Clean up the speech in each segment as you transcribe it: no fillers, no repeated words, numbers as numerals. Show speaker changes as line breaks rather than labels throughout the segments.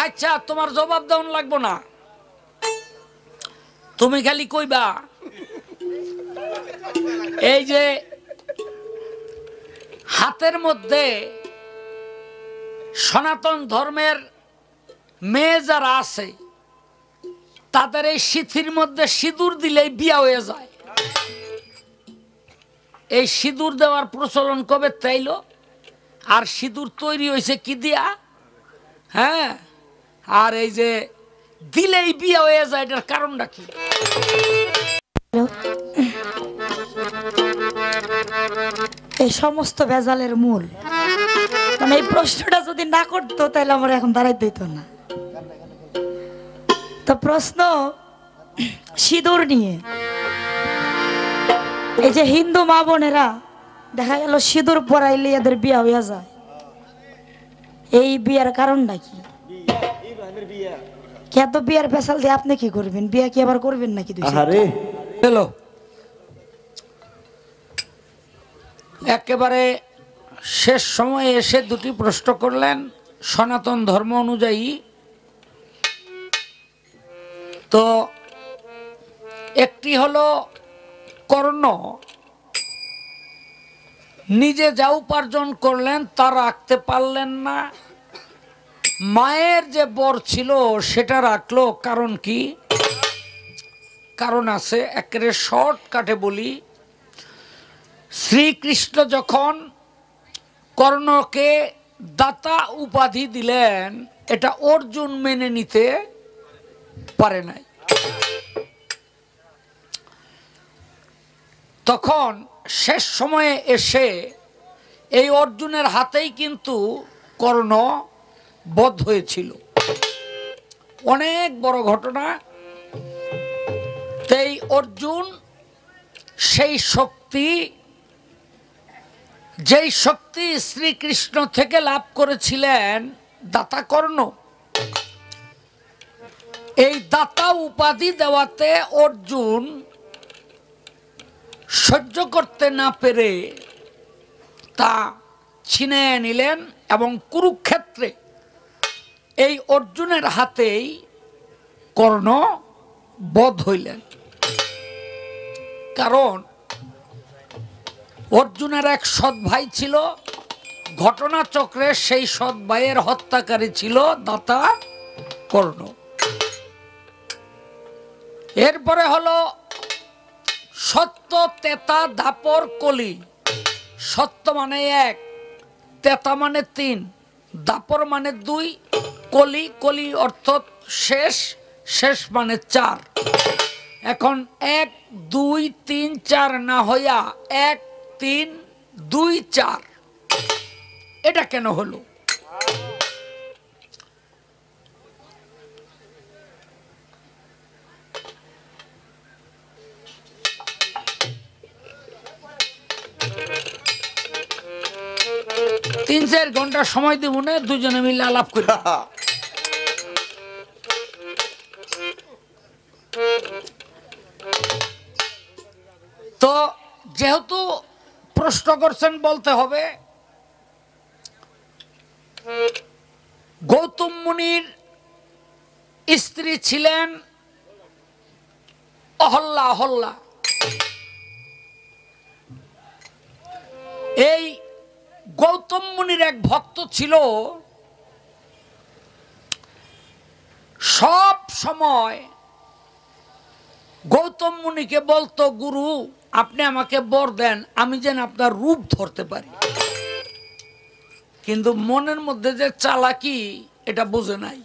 আচ্ছা তোমার জবাব দেওয়ান লাগবো না, তুমি খালি কইবা এই যে হাতের মধ্যে সনাতন ধর্মের মেয়ে যারা আছে তাদের এই সিঁথির মধ্যে সিঁদুর দিলেই বিয়া হয়ে যায়। এই সিঁদুর দেওয়ার প্রচলন কবে তাইল? আর সিঁদুর তৈরি হয়েছে কি দিয়া? হ্যাঁ, আর এই যে দিলেই বিয়া হয়ে যায়, এটার কারণটা কি?
এই সমস্ত ভেজালের মূল, মানে এই প্রশ্নটা যদি না করতো তাহলে আমার এখন দাঁড়াইতে হইতো না। তো প্রশ্ন সিঁদুর নিয়ে। এই যে হিন্দু মা বোনেরা দেখা গেল সিঁদুর পরাইলে এদের বিয়া হইয়া যায়, এই বিয়ার কারণটা কি? এত বিয়ার পেশাল দিয়ে আপনি কি করবেন? বিয়া কি আবার করবেন নাকি?
হ্যালো, একেবারে শেষ সময়ে এসে দুটি প্রশ্ন করলেন সনাতন ধর্ম অনুযায়ী। তো একটি হলো কর্ণ নিজে যা উপার্জন করলেন তা রাখতে পারলেন না, মায়ের যে বর ছিল সেটা রাখলো। কারণ কি? কারণ আছে, একেবারে শর্টকাটে বলি। শ্রীকৃষ্ণ যখন কর্ণকে দাতা উপাধি দিলেন, এটা অর্জুন মেনে নিতে পারে নাই। তখন শেষ সময়ে এসে এই অর্জুনের হাতেই কিন্তু কর্ণ বধ হয়েছিল। অনেক বড় ঘটনা। তাই অর্জুন সেই শক্তি, যেই শক্তি শ্রীকৃষ্ণ থেকে লাভ করেছিলেন দাতা কর্ণ, এই দাতা উপাধি দেওয়াতে অর্জুন সহ্য করতে না পেরে তা ছিনিয়ে নিলেন এবং কুরুক্ষেত্রে এই অর্জুনের হাতেই কর্ণ বধ হইলেন। কারণ অর্জুনের এক সৎ ভাই ছিল, ঘটনাচক্রে সেই সৎ ভাইয়ের হত্যাকারী ছিল দাতা কর্ণ। এরপরে হলো সত্য, তেতা, দাপর, কলি। সত্য মানে এক, তেতা মানে তিন, দাপর মানে দুই, কলি, কলি অর্থ শেষ, শেষ মানে চার। এখন 1 2 3 4 না হইয়া 1 3 2 4 এটা কেন হলো? তিন চার ঘন্টা সময় দেব না, দুজনে মিলে আলাপ করি। তো যেহেতু প্রশ্ন করছেন বলতে হবে, গৌতম মুনির স্ত্রী ছিলেন অহল্যা। অহল্যা এই গৌতম মুনির এক ভক্ত ছিল, সব সময় গৌতম মুনিকে বলতো, গুরু আপনি আমাকে বর দেন, আমি যেন আপনার রূপ ধরতে পারি। কিন্তু মনের মধ্যে যে চালাকি এটা বুঝে নাই।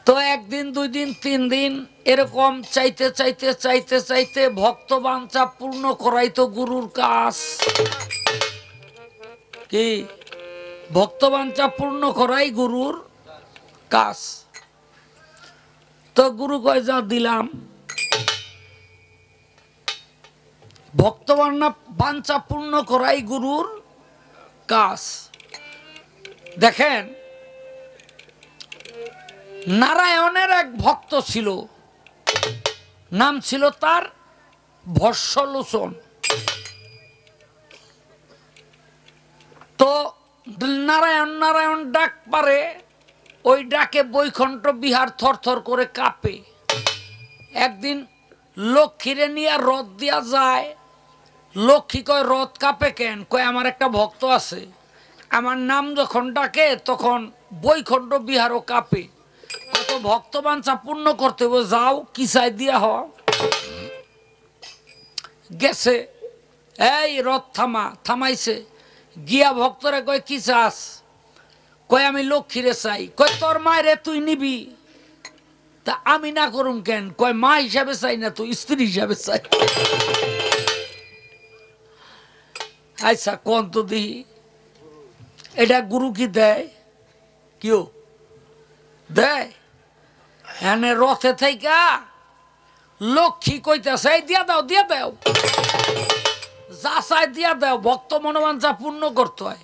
তো একদিন, 2 দিন, 3 দিন এরকম চাইতে চাইতে চাইতে চাইতে ভক্ত বাঞ্ছা পূর্ণ করাই তো গুরুর কাজ। কি? ভক্ত বাঞ্ছা পূর্ণ করাই গুরুর কাজ। তো গুরু কয়, যা দিলাম। ভক্ত বাঞ্ছা পূর্ণ করাই গুরুর কাজ। দেখেন, নারায়ণের এক ভক্ত ছিল, নাম ছিল তার ভস্মলোচন। তো নারায়ণ নারায়ণ ডাক পারে, ওই ডাকে বৈকুণ্ঠ বিহার থরথর করে কাঁপে। একদিন লক্ষ্মীরে নিয়ে রথ দিয়া যায়। লক্ষ্মী কয় রথ কাঁপে কেন? কয় আমার একটা ভক্ত আছে, আমার নাম যখন ডাকে তখন বৈকুণ্ঠ বিহারও কাঁপে। কত ভক্ত বাঞ্ছা পূর্ণ করতে হবে, যাও কি চাই দিয়া হ। গেছে, এই রথ থামা, থামাইছে। গিয়া ভক্তরে কয় কি চাস? কয় আমি লক্ষ্মীরে চাই। কয় তোর মায়েরে তুই নিবি? তা আমি না করুম কেন? কয় মা হিসাবে চাই না, তুই স্ত্রী হিসাবে চাই। আচ্ছা কোন তো দিহি, এটা গুরু কি দেয়? কেউ দেয়? এনে রথে থাইকা লক্ষ্মী কইতেছে দিয়া দাও, দিয়া দাও, যা চাই দিয়া দাও, ভক্ত মনোবাঞ্ছা পূর্ণ করতে হয়।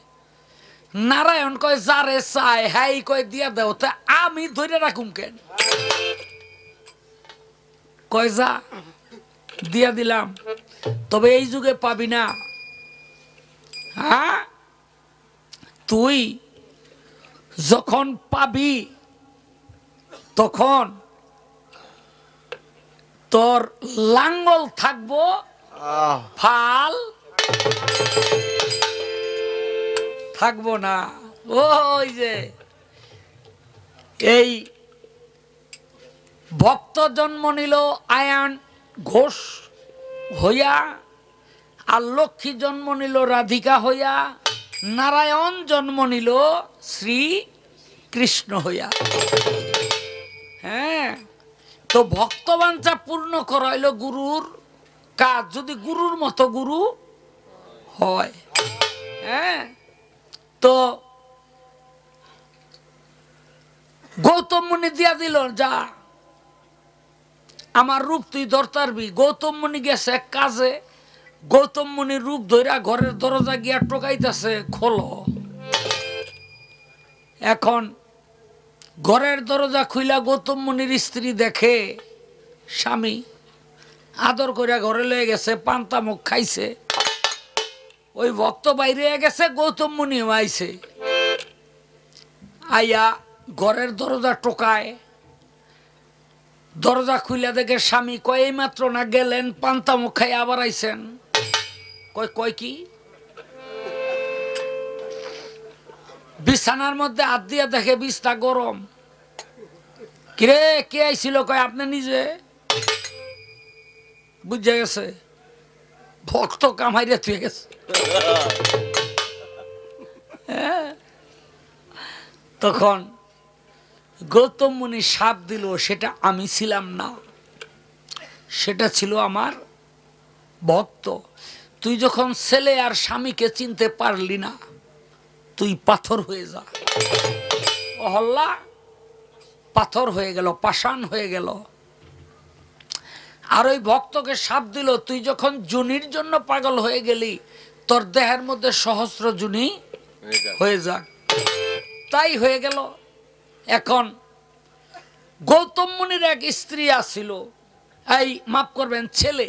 নারায়ণ কয় যারে চাই হ্যাঁ কয় দিয়া দাও, তা আমি ধরে রাখুম কেন? কয় যা দিয়া দিলাম, তবে এই যুগে পাবি না। হ্যাঁ, তুই যখন পাবি তখন তোর লাঙ্গল থাকবো ফাল থাকবো না। ওই যে এই ভক্ত জন্ম নিল আয়ান ঘোষ হইয়া, আর লক্ষ্মী জন্ম নিল রাধিকা হইয়া, নারায়ণ জন্ম নিল শ্রী কৃষ্ণ হইয়া। হ্যাঁ, তো ভক্তবাঞ্ছা পূর্ণ করাইল গুরুর কাজ, যদি গুরুর মতো গুরু হয়। হ্যাঁ, তো গৌতম মুনি দিয়া দিল, যা আমার রূপ তুই ধরতারবি। গৌতম মুনি গেছে এক কাজে, গৌতম মুনির রূপ ধইরা ঘরের দরজা গিয়া টোকাইতেছে, খোলো। এখন ঘরের দরজা খুইলা গৌতম মুনির স্ত্রী দেখে স্বামী আদর করিয়া ঘরে লয়ে গেছে, পান্তা মুখ খাইছে। ওই ভক্ত বাইরে গেছে, গৌতম মুনি আইছে, আইয়া ঘরের দরজা টোকায়। দরজা খুইলা দেখে স্বামী। কয় এই মাত্র না গেলেন, পান্তা মুখ খাই আবার আইছেন? কয় কয় কি? বিছানার মধ্যে হাত দিয়া দেখে বিছনা গরম। কিরে কে আইছিল? কয় আপনি নিজে। বুঝে গেছে ভক্ত কামাইরে তুই গেছে। তখন গৌতম মুনি শাপ দিল, সেটা আমি ছিলাম না, সেটা ছিল আমার ভক্ত। তুই যখন ছেলে আর স্বামীকে চিনতে পারলি না, তুই পাথর হয়ে যা। অহল্যা পাথর হয়ে গেল, পাষাণ হয়ে গেল। আর ওই ভক্তকে শাপ দিল, তুই যখন জুনির জন্য পাগল হয়ে গেলি, তোর দেহের মধ্যে সহস্র জুনি হয়ে যাক। তাই হয়ে গেল। এখন গৌতম মুনির এক স্ত্রী আসছিল, এই মাফ করবেন ছেলে।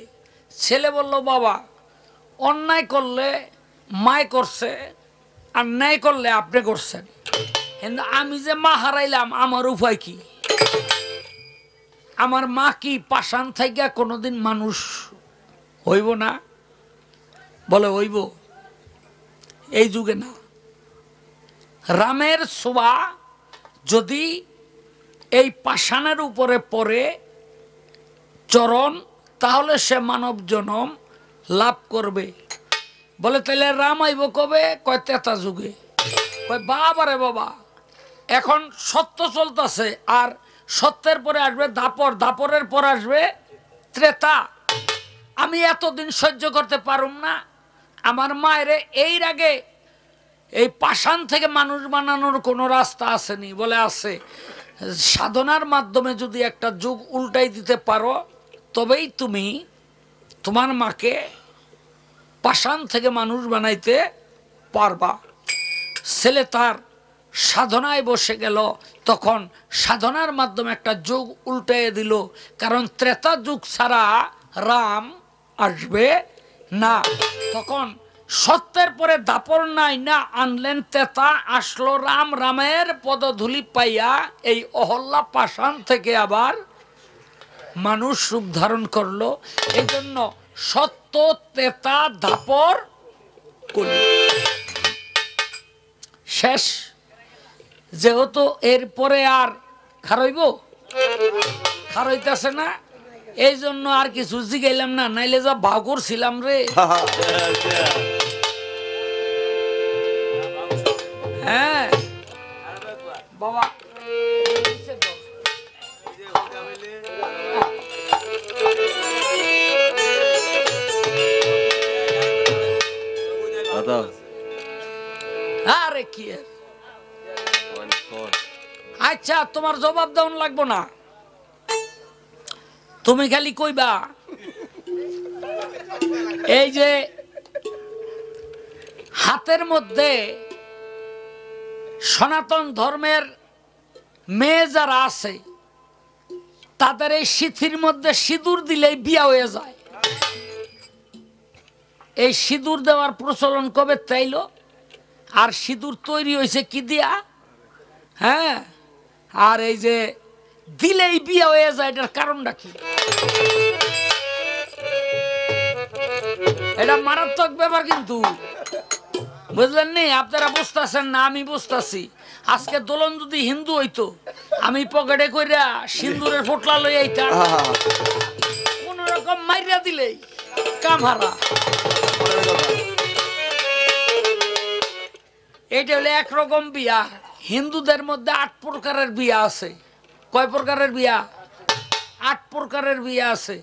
ছেলে বলল, বাবা অন্যায় করলে মায় করছে, আর ন্যায় করলে আপনি করছেন, কিন্তু আমি যে মা হারাইলাম আমার উপায় কি? আমার মা কি পাষাণ থেকে কোনোদিন মানুষ হইব না? বলে হইব, এই যুগে না। রামের ছোঁয়া যদি এই পাষাণের উপরে পড়ে চরণ, তাহলে সে মানব জনম লাভ করবে। বলে তাহলে রাম আইব কবে? কয় তেতা যুগে। কয় বাবারে বাবা, এখন সত্য চলতেছে, আর সত্যের পরে আসবে দাপর, দাপরের পর আসবে ত্রেতা। আমি এতদিন সহ্য করতে পারুম না। আমার মায়ের এর আগে এই পাষাণ থেকে মানুষ বানানোর কোনো রাস্তা আসেনি। বলে আছে, সাধনার মাধ্যমে যদি একটা যুগ উল্টাই দিতে পারো, তবেই তুমি তোমার মাকে পাষাণ থেকে মানুষ বানাইতে পারবা। ছেলে তার সাধনায় বসে গেল, তখন সাধনার মাধ্যমে একটা যুগ উল্টাইয়ে দিল। কারণ ত্রেতা যুগ ছাড়া রাম আসবে না। তখন সত্যের পরে দাপর নাই না আনলেন তেতা, আসলো রাম, রামের পদধূলি পাইয়া এই অহল্যা পাষাণ থেকে আবার মানুষ রূপ ধারণ করলো। এই জন্য সত্য তেতা দাপর কলি শেষ। যেহেতু এরপরে আর খারইব, খারইতেছে না, এই জন্য আর কিছু জিগাইলাম না, নাইলে যা ভাগ করছিলাম রে। হ্যাঁ বাবা আরে কি আচ্ছা, তোমার জবাব দেওয়ান লাগবো না, তুমি খালি কইবা এই যে হাতের মধ্যে সনাতন ধর্মের মেয়ে যারা আছে তাদের এই সিঁথির মধ্যে সিঁদুর দিলেই বিয়া হয়ে যায়। এই সিঁদুর দেওয়ার প্রচলন কবে তাইল? আর সিঁদুর তৈরি হয়েছে কি দিয়া? হ্যাঁ, আর এই যে দিলেই বিয়া হয়ে যায়, এটার কারণটা কি? এটা মারাত্মক ব্যাপার কিন্তু, বুঝলেন নি? আপনারা বুঝতেছেন না, আমি বুঝতেছি। আজকে দোলন যদি হিন্দু হইতো, আমি পকেটে কইরা সিন্দুরের ফোটলা লই আইতাম, কোন রকম মাইরা দিলেই কামহারা। এটা হলো একরকম বিয়া। হিন্দুদের মধ্যে 8 প্রকারের বিয়া আছে। কয় প্রকারের বিয়া? 8 প্রকারের বিয়া আছে।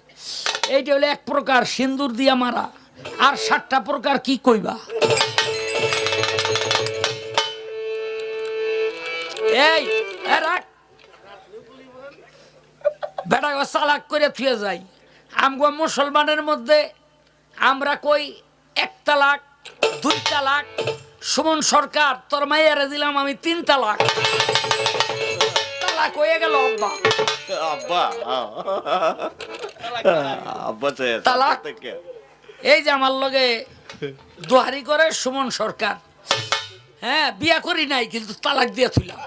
এইটা হলো এক প্রকার, সিন্দুর দিয়া মারা। আর 7টা প্রকার কি কইবা? এই বেটা চালাক করে থুয়ে যাই। আমগো মুসলমানের মধ্যে আমরা কই 1 তালাক, 2 তালাক। সুমন সরকার, তোর মাইয়ারে দিলাম আমি 3 তালাক। তালাক হয়ে গেল আব্বা। তালাক। এই যে আমার লগে দোহারি করে সুমন সরকার, হ্যাঁ বিয়া করি নাই কিন্তু তালাক দিয়ে থুইলাম।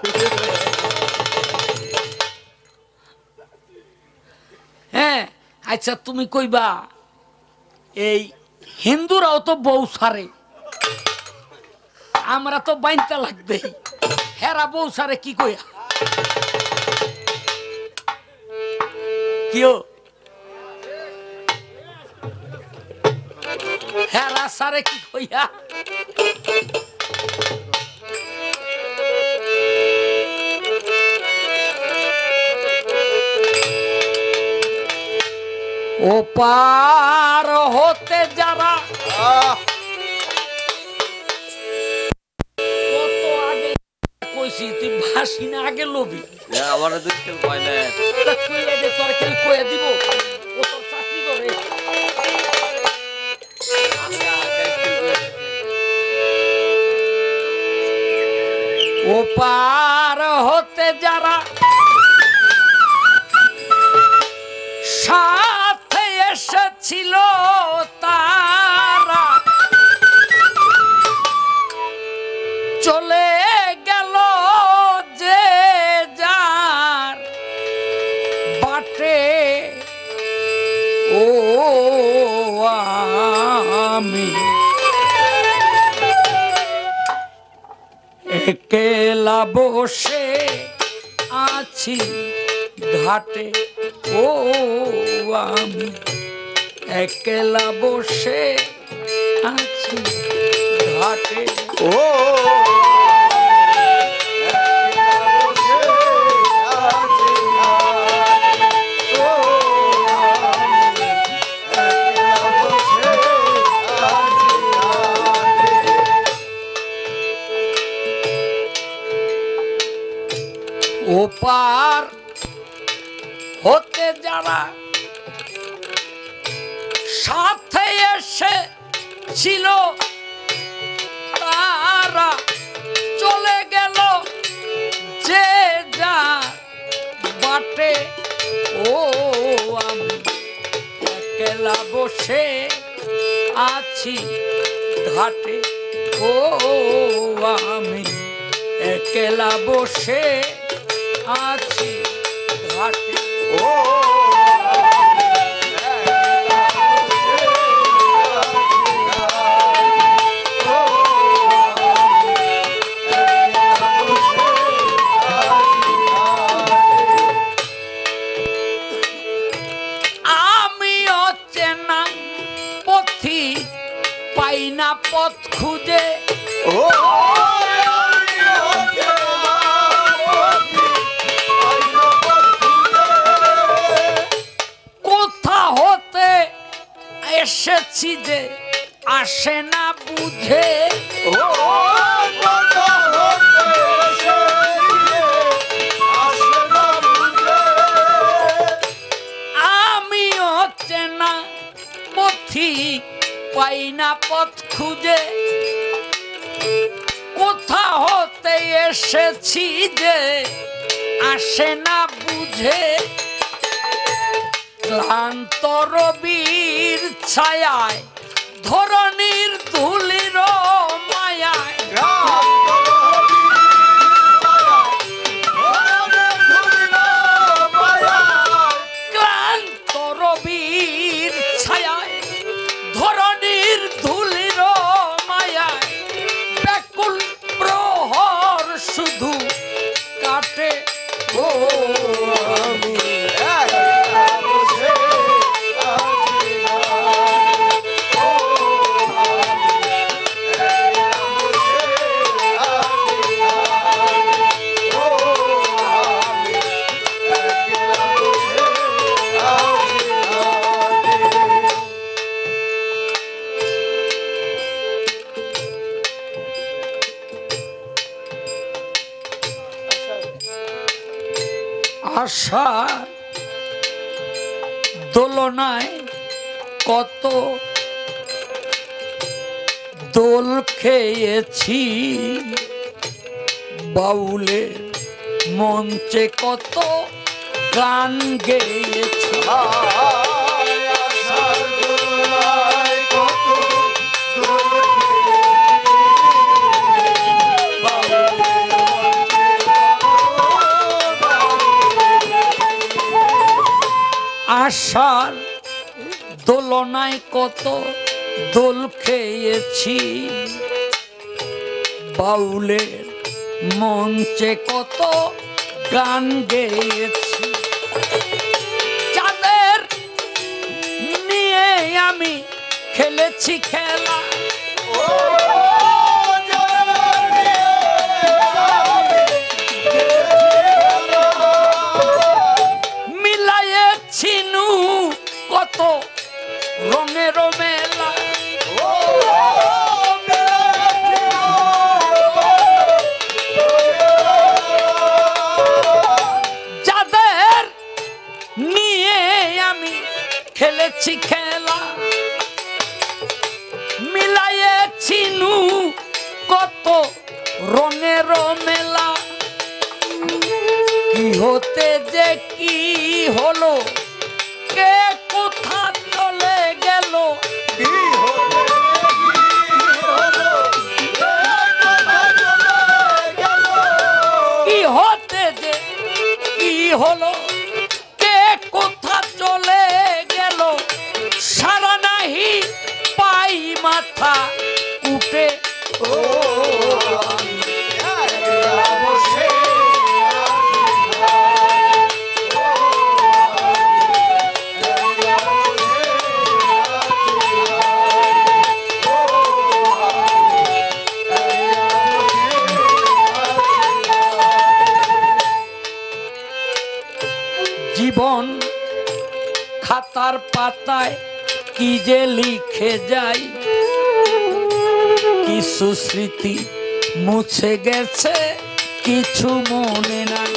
হ্যাঁ আচ্ছা, তুমি কইবা এই হিন্দুরাও তো বউ সারে, আমরা তো বাইন তালাক দেই, হেরা বউ সারে কি কইয়া? কিও হেরা সারে কি কইয়া? ও পার হতে যারা কত আগে কইছি, তুই ভাসি না আগে লবি।
আমার দুষ্কেল পাই না,
তোর খেল কয়ে দিব, ও তোর চাকরি করে। ও পার হতে যারা সাথে এসেছিল তারা চলে গেল যে যার বাটে। ও আমি একলা বসে আছি ঘাটে। ও আমি একলা বসে আছি ঘাটে।
ও
ওপার হতে যারা সাথে এসে ছিল তারা চলে গেল যে যা বাটে। ও আমি একলা বসে আছি ঘাটে ও আমি একলা বসে আছি ঘাটে ও পাই না পথ খুঁজে কোথা হতে এসেছি যে আসে না বুঝে আমিও চেনা পথি পাই না পথ খুঁজে কোথা হতে এসেছি যে আসে না বুঝে ক্লান্ত রবির ছায়ায় ধরণীর ধুলির মায়ায় ক্লান্ত রবির ছায়ায় ধরণীর ধুলির মায়ায় ব্যাকুল প্রহর শুধু কাটে ও আমি আশার দোলনায় কত দোল খেয়েছি বাউলের মঞ্চে কত গান গেয়েছি আশার দোলনায় কত দোল খেয়েছি বাউলের মঞ্চে কত গান গেয়েছি যাদের নিয়ে আমি খেলেছি খেলা মিলাইছিনু কত রঙের মেলা যাদের নিয়ে আমি খেলেছি খেলা মিলাইছিনু কত রঙের মেলা কি হতে যে কি হলো কে কোথা চলে গেল কি হতে যে কি হলো কে কোথা চলে গেল সারা নাহি পাই মাথা উঠে ও জীবন খাতার পাতায় কি যে লিখে যাই কিছু স্মৃতি মুছে গেছে কিছু মনে নাই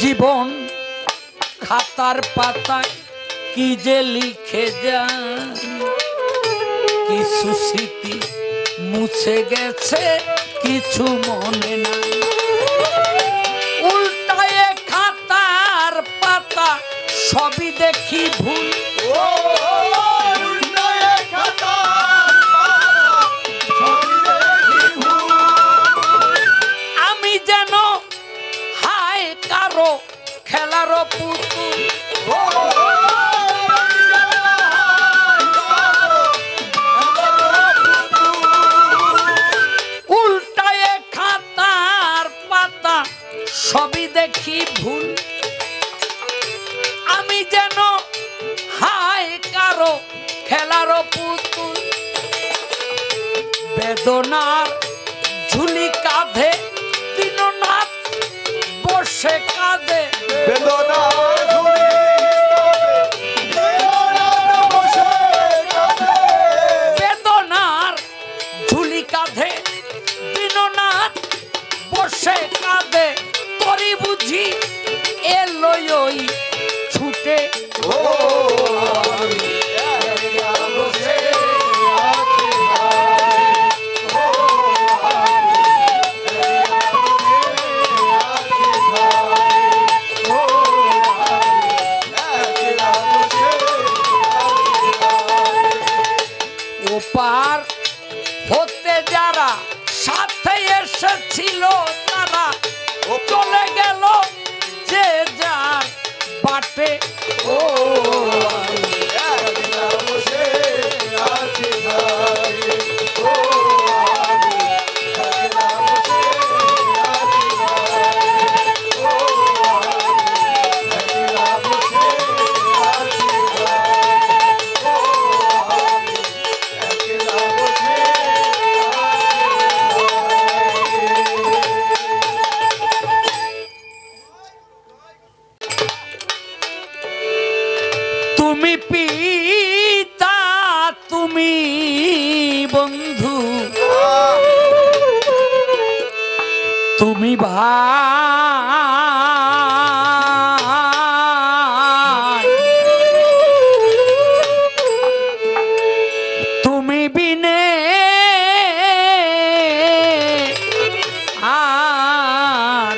জীবন খাতার পাতায় কি যে লিখে যায় কিছু স্মৃতি মুছে গেছে কিছু মনে নাই উল্টায়ে খাতার পাতা সবই দেখি ভুল আমি যেন হায় কারো খেলার পুতুল উল্টায়ে খাতার পাতা সবই দেখি ভুল আমি যেন হায় কারো খেলার পুতুল বেদনার ঝুলি কাঁধে দিনরাত বসে কাঁদে বেদনার ঝুলি কাঁধে দিনরাত বসে কাঁদে তরি বুঝি এলোই ছুটে ওপার হতে যারা সাথে এসেছিল তারা চলে গেল যে যার বাটে ও তুমি পিতা তুমি বন্ধু তুমি ভাই তুমি বিনে আর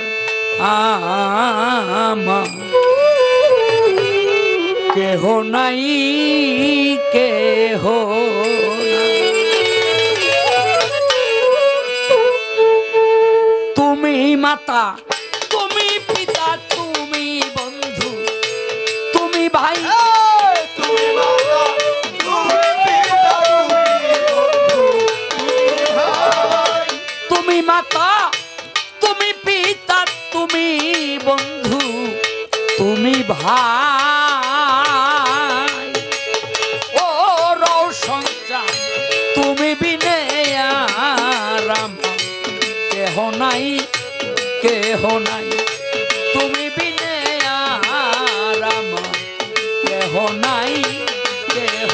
আমার কেহ নাই কেহ নাই। তুমি মাতা তুমি পিতা তুমি বন্ধু তুমি ভাই তুমি মাতা তুমি পিতা তুমি বন্ধু তুমি ভাই ও রৌশন চাঁদ তুমি বিনে আর আমার কেহ নাই কেহ নাই তুমি বিনে আর আমার কেহ নাই কেহ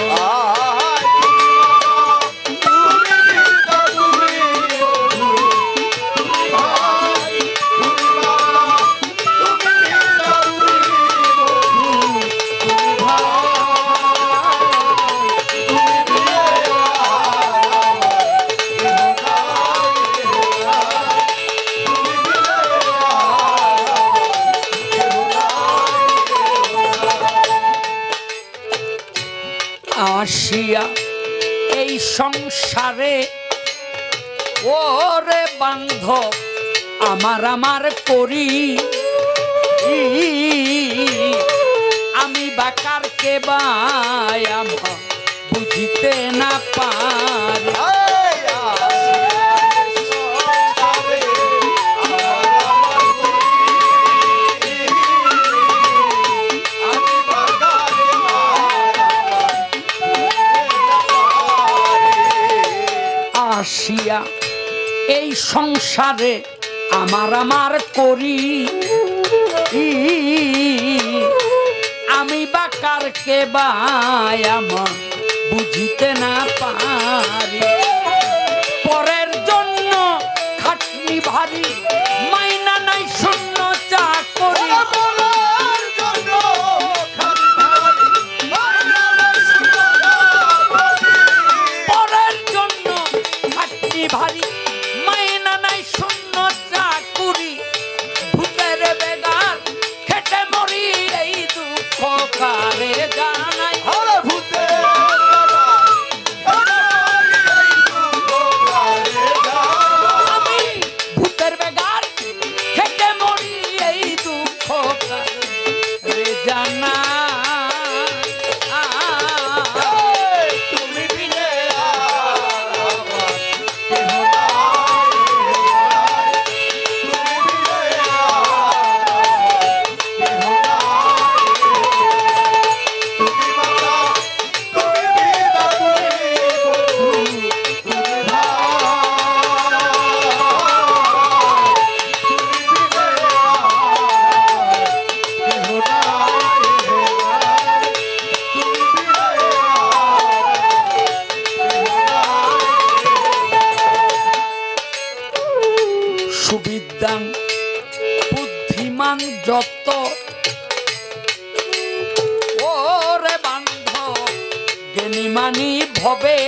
আসিয়া এই সংসারে ওরে বান্ধব আমার আমার করি আমি বাকার কে বাই আমার বুঝিতে না পারি আসিয়া এই সংসারে আমার আমার করি আমি বাকার কে বাই আমার বুঝিতে না পারি পরের জন্য খাটনি ভারী মাইনা নাই শূন্য চাকরি পরের জন্য কারে জানাই আমি ভূতের বেগার থেকে মরি এই দুঃখ কারে জানাই তুমি বিনে সুবিদ্যান বুদ্ধিমান যত ওরে বান্ধব জ্ঞানীমানি ভবে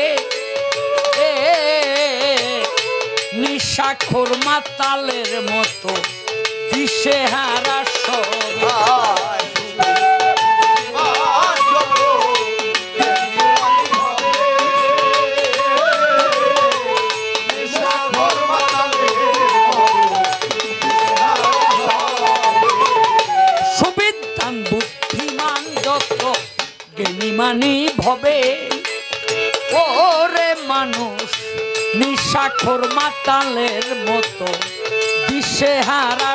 নিশাখোর মাতালের মতো দিশেহারা সুবিদ্যান বুদ্ধিমান যত জ্ঞানীমানি ভবে ওরে মানুষ নিশাখোর মাতালের মতো দিশেহারা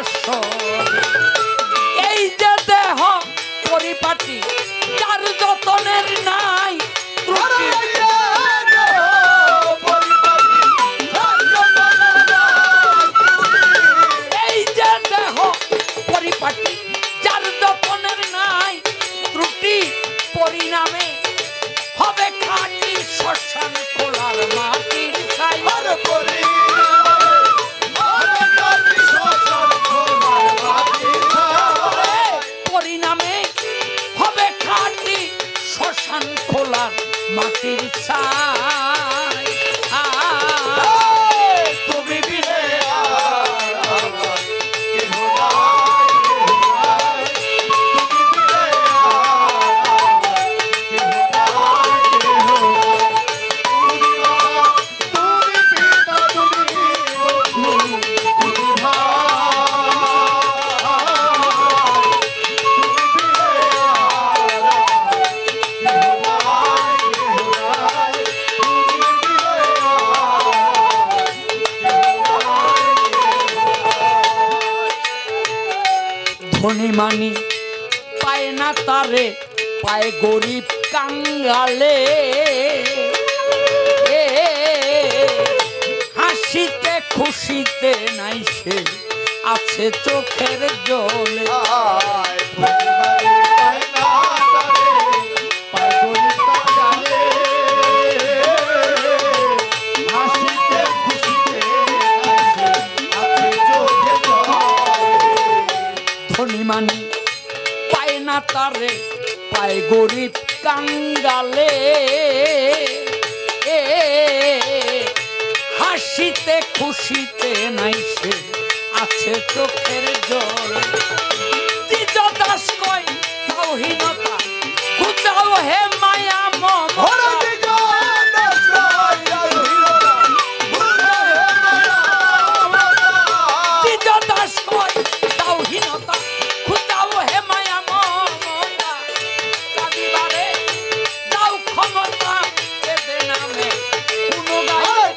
এই যে দেহ পরিপাটি যার যতনের নাই এই যে দেহ পরিপাটি যার যতনের নাই ত্রুটি পরিণামে হবে খাঁটি শ্মশান খোলার মাটির ছাই পরিণামে হবে খাঁটি শ্মশান খোলার মাটির ছাই তুমি বিনে ধনী মানি পায় না তারে পায় গরিব কাঙ্গালে হাসিতে খুশিতে নাই সে আছে চোখের জলে ধনী মানি পায় না তারে পায় গরিব কাঙ্গালে হাসিতে খুশিতে নাই সে আছে চোখের জল দাস কয় তাওহীনতা খুঁজাও হে মায়া মমতা দাস কয় তাওহীনতা খুঁজাও হে মায়া মমতা কাদিবারে দাও ক্ষমতা এদের নামে কোনো গায়ে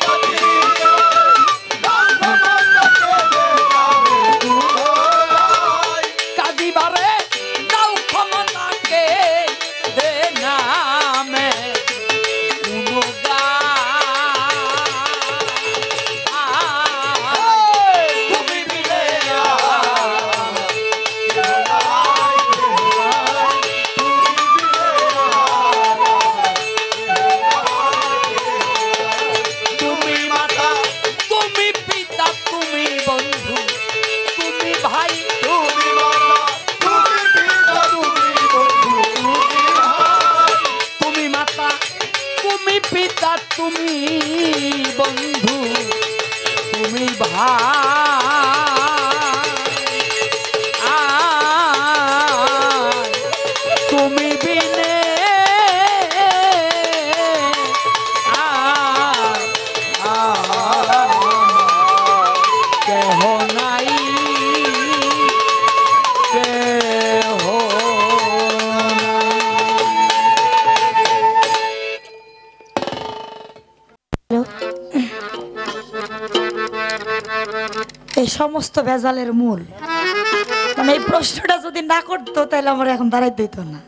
সমস্ত ভেজালের মূল? মানে এই প্রশ্নটা যদি না করতো তাহলে আমার এখন দাঁড়াইতে হইতো না।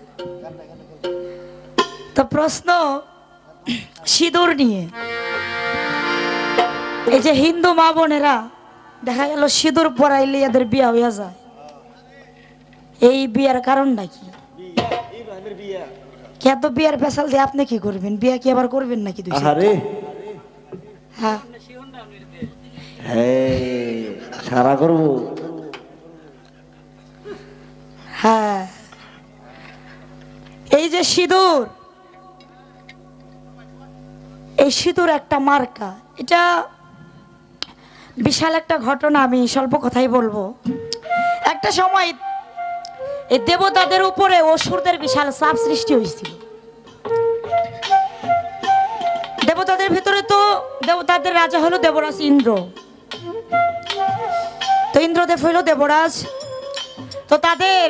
তো প্রশ্ন সিঁদুর নিয়ে। এই যে হিন্দু মা বোনেরা দেখা গেল সিঁদুর পরাইলে এদের বিয়া হইয়া যায়, এই বিয়ার কারণটা কি? এত বিয়ার পেশাল দিয়ে আপনি কি করবেন? বিয়া কি আবার করবেন নাকি? হ্যাঁ
সারা করবো।
হ্যাঁ, এই যে সিঁদুর, এই সিঁদুর একটা মার্কা। এটা বিশাল একটা ঘটনা, আমি স্বল্প কথাই বলবো। একটা সময় এই দেবতাদের উপরে অসুরদের বিশাল চাপ সৃষ্টি হয়েছিল। দেবতাদের ভিতরে তো দেবতাদের রাজা হলো দেবরাজ ইন্দ্র। তো ইন্দ্রদেব হইল দেবরাজ। তো তাদের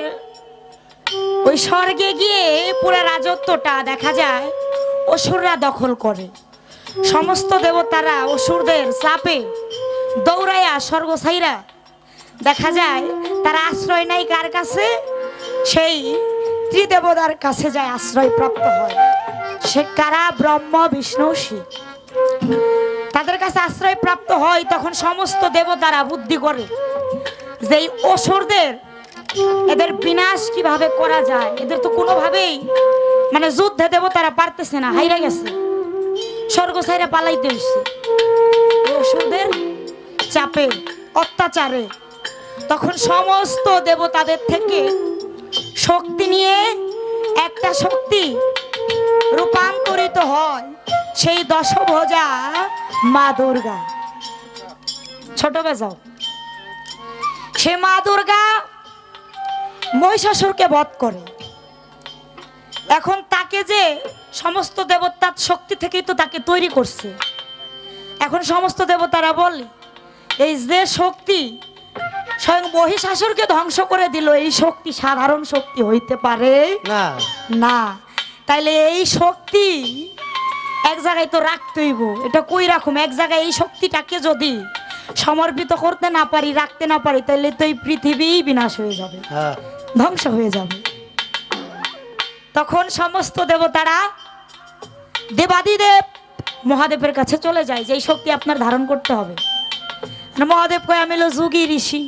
ওই স্বর্গে গিয়ে পুরো রাজত্বটা দেখা যায় অসুররা দখল করে। সমস্ত দেবতারা অসুরদের চাপে দৌড়াইয়া স্বর্গ ছাইরা দেখা যায় তারা আশ্রয় নাই কার কাছে? সেই ত্রিদেবতার কাছে যায়, আশ্রয় প্রাপ্ত হয়। সে কারা? ব্রহ্ম বিষ্ণু শিব। তাদের কাছে আশ্রয় প্রাপ্ত হয়। তখন সমস্ত দেবতারা বুদ্ধি করে যে এই অসুরদের এদের বিনাশ কিভাবে করা যায়। এদের তো কোনোভাবেই মানে যুদ্ধে দেবতারা পারতেছে না, হাইরা গেছে, স্বর্গ ছাইরা পালাইতে হইছে অসুরদের চাপে, অত্যাচারে। তখন সমস্ত দেবতাদের থেকে শক্তি নিয়ে একটা শক্তি রূপান্তরিত হয়, সেই দশভুজা মা দুর্গা। ছোট বেজাও, সে মা দুর্গা মহিষাসুরকে বধ করে। এখন তাকে যে সমস্ত দেবতার শক্তি থেকেই তো তাকে তৈরি করছে। এখন সমস্ত দেবতারা বলে এই যে শক্তি স্বয়ং মহিষাসুরকে ধ্বংস করে দিল, এই শক্তি সাধারণ শক্তি হইতে পারে
না
না। তাইলে এই শক্তি এক জায়গায় তো রাখতে হইব। এটা কই রাখুম? এক জায়গায় এই শক্তিটাকে যদি সমর্পিত করতে না পারি, রাখতে না পারি, তাহলে তো এই পৃথিবী বিনাশ হয়ে যাবে, ধ্বংস হয়ে যাবে। তখন সমস্ত দেবতারা দেবাদিদেব মহাদেবের কাছে চলে যায় যে এই শক্তি আপনার ধারণ করতে হবে। মহাদেব কয় আমি হলো যোগী ঋষি,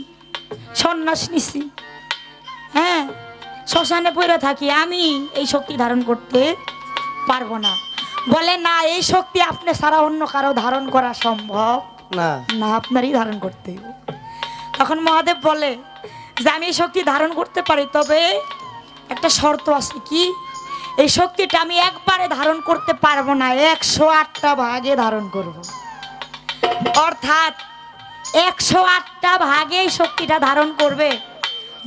সন্ন্যাস নিছি, হ্যাঁ, শ্মশানে পড়ে থাকি, আমি এই শক্তি ধারণ করতে পারবো না। বলে না, এই শক্তি আপনি ছাড়া অন্য কারো ধারণ করা সম্ভব
না,
না, আপনারই ধারণ করতে হবে। তখন মহাদেব বলে যে আমি এই শক্তি ধারণ করতে পারি, তবে একটা শর্ত আছে। কি? এই শক্তিটা আমি একবারে ধারণ করতে পারবো না, 108টা ভাগে ধারণ করব। অর্থাৎ 108টা ভাগে এই শক্তিটা ধারণ করবে।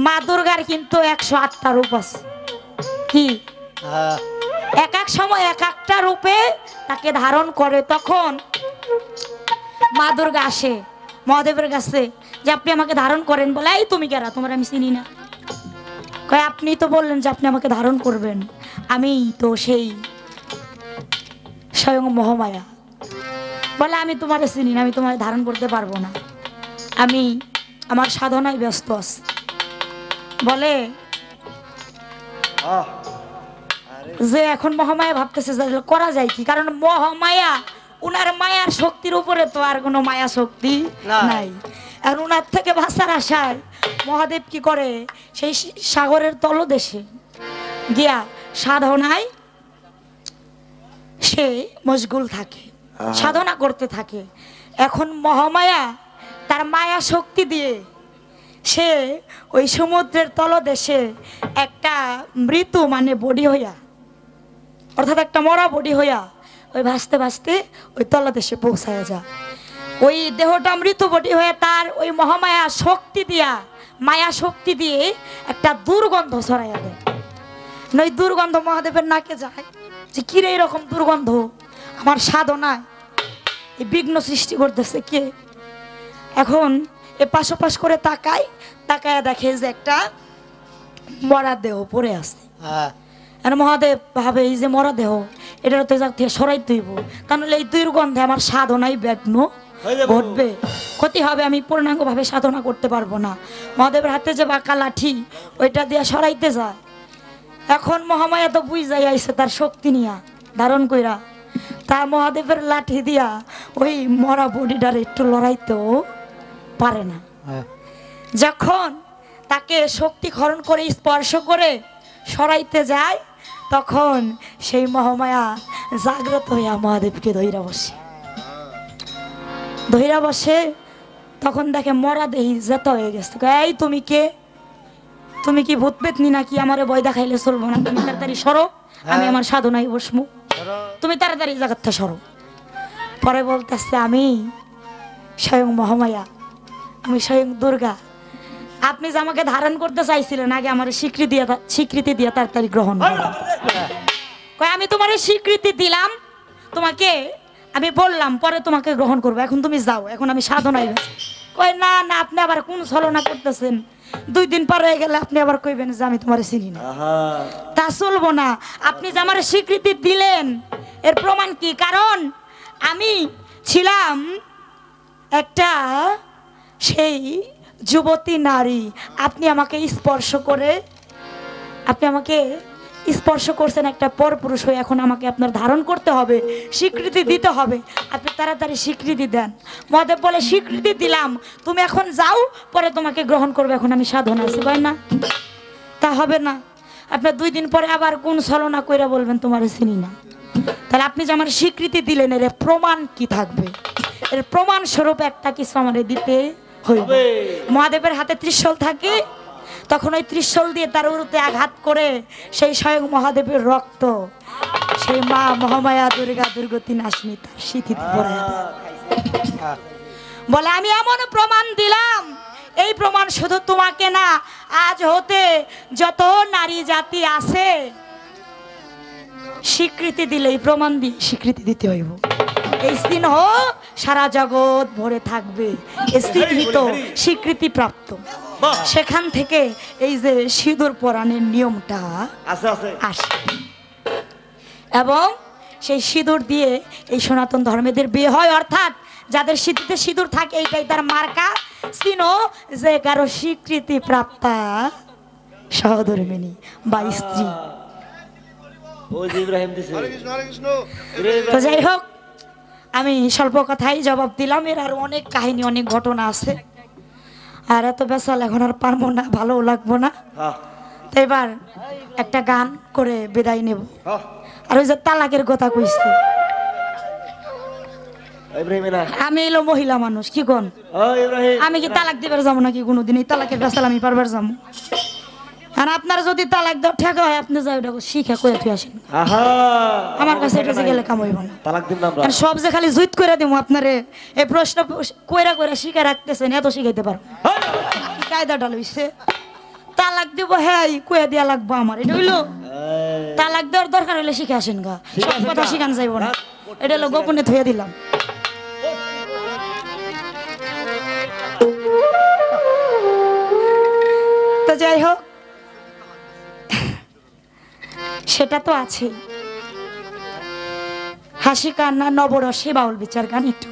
মা দুর্গার কিন্তু 108টা রূপ আছে। কি? এক এক সময় এক একটা রূপে তাকে ধারণ করে। তখন মা দুর্গা আসে মহাদেবের কাছে যে আপনি আমাকে ধারণ করেন। বলে এই তুমি কেরা? তোমার আমি চিনি না। কয় আপনি তো বললেন যে আপনি আমাকে ধারণ করবেন, আমি তো সেই স্বয়ং মহামায়া। বলে আমি তোমারে চিনি না, আমি তোমার ধারণ করতে পারবো না, আমি আমার সাধনায় ব্যস্ত আছি। বলে যে এখন মহামায়া ভাবতেছে যে করা যায় কি, কারণ মহামায়া উনার মায়ার শক্তির উপরে তো আর কোনো মায়া শক্তি নাই। আর উনার থেকে বাঁচার আশায় মহাদেব কি করে, সেই সাগরের তলদেশে গিয়া সাধনায় সে মশগুল থাকে, সাধনা করতে থাকে। এখন মহামায়া তার মায়া শক্তি দিয়ে সে ওই সমুদ্রের তলদেশে একটা মৃত মানে বডি হইয়া, অর্থাৎ একটা মরা বডি হইয়া ওই ভাসতে ভাসতে ওই তলদেশে পৌঁছায় যায়। ওই দেহটা মৃত বডি হয়ে তার ওই মহামায়া শক্তি দিয়া, মায়া শক্তি দিয়ে একটা দুর্গন্ধ ছড়াইয়া দেয়। ওই দুর্গন্ধ মহাদেবের নাকে যায় যে কিরে এরকম দুর্গন্ধ, আমার সাধনায় এই বিঘ্ন সৃষ্টি করতেছে কে? এখন এ পাশোপাশ করে তাকায় দেখে যে একটা মরা দেহ পড়ে আছে। আর মহাদেব ভাবে এই যে মরা দেহ, এটার তো যাক থেকে সরাই তুইব, তাহলে এই দুর্গন্ধে আমার সাধনাই বিঘ্ন ঘটবে, ক্ষতি হবে, আমি পূর্ণাঙ্গভাবে সাধনা করতে পারবো না। মহাদেবের হাতে যে বাঁকা লাঠি ওইটা দিয়ে সরাইতে যায়। এখন মহামায়া তো বুঝ যাই আইছে তার শক্তি নিয়া ধারণ কইরা, তা মহাদেবের লাঠি দিয়া ওই মরা বডিটার একটু লড়াইতেও পারে না। যখন তাকে শক্তি খরণ করে স্পর্শ করে সরাইতে যায়, তখন সেই মহামায়া জাগ্রত হইয়া মহাদেবকে ধইরা বসে। ধইরা বসে তখন দেখে মরা দেহি যেত হয়ে গেছে। এই তুমি কে? তুমি কি ভূত পেতনি নাকি? আমারে ভয় দেখাইলে চলবো না, তুমি তাড়াতাড়ি সরো, আমি আমার সাধনায় বসমু, তুমি তাড়াতাড়ি জায়গাটা সরো। পরে বলতেছে, আমি স্বয়ং মহামায়া, আমি স্বয়ং দুর্গা। আপনি যে আমাকে ধারণ করতে চাইছিলেন, আগে আমার স্বীকৃতি দিয়ে তাড়াতাড়ি গ্রহণ করো। কয় আমি তোমার স্বীকৃতি দিলাম, তোমাকে আমি বললাম পরে তোমাকে গ্রহণ করবো, এখন তুমি যাও, এখন আমি সাধনায় গেছি। কয় না না, আপনি আবার কোন ছলনা করতেছেন? 2 দিন পর হয়ে গেলে আপনি আবার কইবেন যে আমি তোমার চিনি না। তা চলবো না। আপনি যে আমার স্বীকৃতি দিলেন এর প্রমাণ কি? কারণ আমি ছিলাম একটা সেই যুবতী নারী, আপনি আমাকে স্পর্শ করছেন একটা পরপুরুষ হয়ে, এখন আমাকে আপনার ধারণ করতে হবে, স্বীকৃতি দিতে হবে, আপনি তাড়াতাড়ি স্বীকৃতি দেন। মহাদেব বলে, স্বীকৃতি দিলাম, তুমি এখন যাও, পরে তোমাকে গ্রহণ করবে, এখন আমি সাধনা আছি। ভাই না, তা হবে না। আপনার 2 দিন পরে আবার কোন ছলনা কইরা বলবেন তোমার চিনি না। তাহলে আপনি যে আমার স্বীকৃতি দিলেন, এর প্রমাণ কি থাকবে? এর প্রমাণ স্বরূপ একটা কিছু আমাদের দিতে হইবে। মহাদেবের হাতে ত্রিশূল থাকে, তখন ওই ত্রিশূল দিয়ে তার উরুতে আঘাত করে সেই স্বয়ং মহাদেবের রক্ত সেই মা মহামায়া দুর্গা দুর্গতি নাশিনী তার সিঁথিতে পড়ে বলে, আমি এমন প্রমাণ দিলাম, এই প্রমাণ শুধু তোমাকে না, আজ হতে যত নারী জাতি আছে স্বীকৃতি দিলে, এই প্রমাণ দিয়ে স্বীকৃতি দিতে হইব। এই চিহ্ন সারা জগৎ ভরে থাকবে, চিহ্নিত স্বীকৃতি প্রাপ্ত। সেখান থেকে এই যে সিঁদুর পরাণের নিয়মটা আসে, এবং সেই সিঁদুর দিয়ে এই সনাতন ধর্মেদের বিয়ে হয়। অর্থাৎ যাদের সিঁথিতে সিঁদুর থাকে, এইটাই তার মার্কা চিহ্ন যে কারো স্বীকৃতি প্রাপ্তা সহধর্মিণী বা স্ত্রী। তো যাই হোক, আমি স্বল্প কথাই জবাব দিলাম। এর আর অনেক কাহিনী, অনেক ঘটনা আছে, আর এত বেসাল এখন আর পারবো না, ভালোও লাগবো না। তো এবার একটা গান করে বিদায় নেব। আর ওই যে তালাকের কথা কইছি, আমি এলো মহিলা মানুষ, কি কোন? আমি কি তালাক দিবার যাবো নাকি কোনোদিন? এই তালাকের বেসাল আমি পারবার যাবো? আর আপনার যদি তালাক দাও ঠেকা হয়, আপনি যাই ওটা শিখা করে তুই আসেন, আমার কাছে এটা গেলে কাম হইব না। সব যে খালি জুত করে দিব আপনারে, এই প্রশ্ন কইরা কইরা শিখে রাখতেছেন, এত শিখাইতে পারো? কায়দাটা লইছে তালাক দিব, হ্যাঁ কয়ে দিয়া লাগবো আমার, এটা হইলো? তালাক দেওয়ার দরকার হইলে শিখে আসেন গা, সব কথা শিখান যাইব না। এটা হলো গোপনে থুয়ে দিলাম। তো যাই হোক, সেটা তো আছে। হাসি কান্না নবরসে বাউল বিচার গান একটু